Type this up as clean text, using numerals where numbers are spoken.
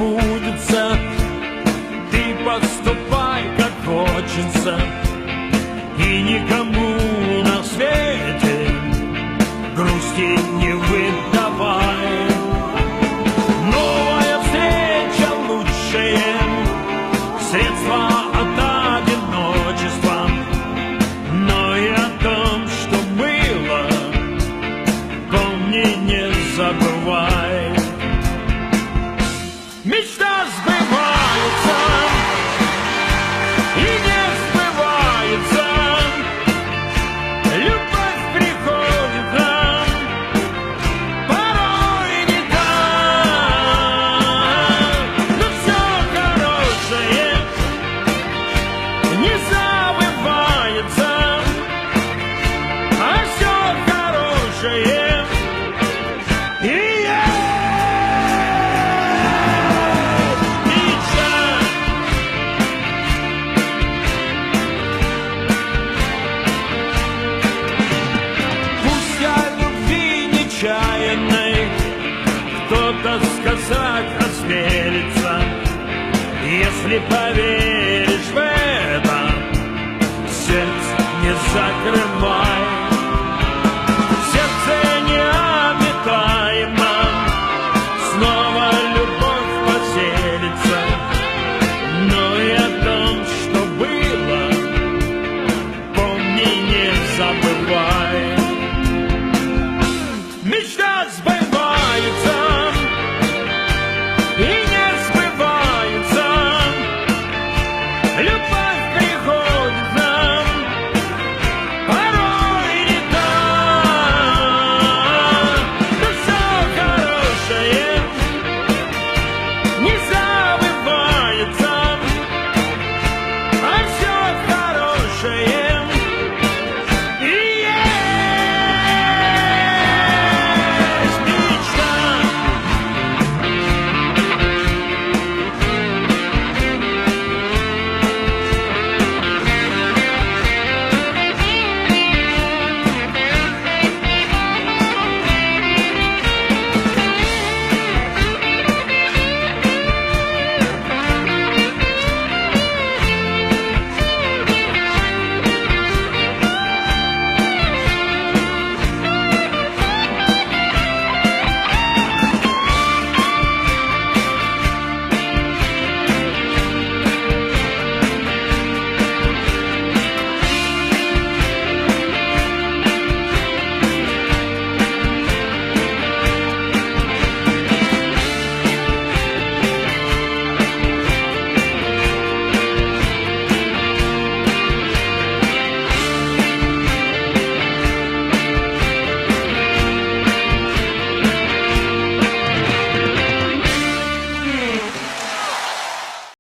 сбудется. Ты поступай, как хочется, и никому на свете грусти не выдавай. Новая встреча лучшее средство от одиночества, но и о том, что было, помни, не забывай. Мечта сбывается и не сбывается, любовь приходит нам порой не так. Но все хорошее не забывается, а все хорошее и я. Кто-то сказать осмелится, если поверишь в это, сердце не закрывай.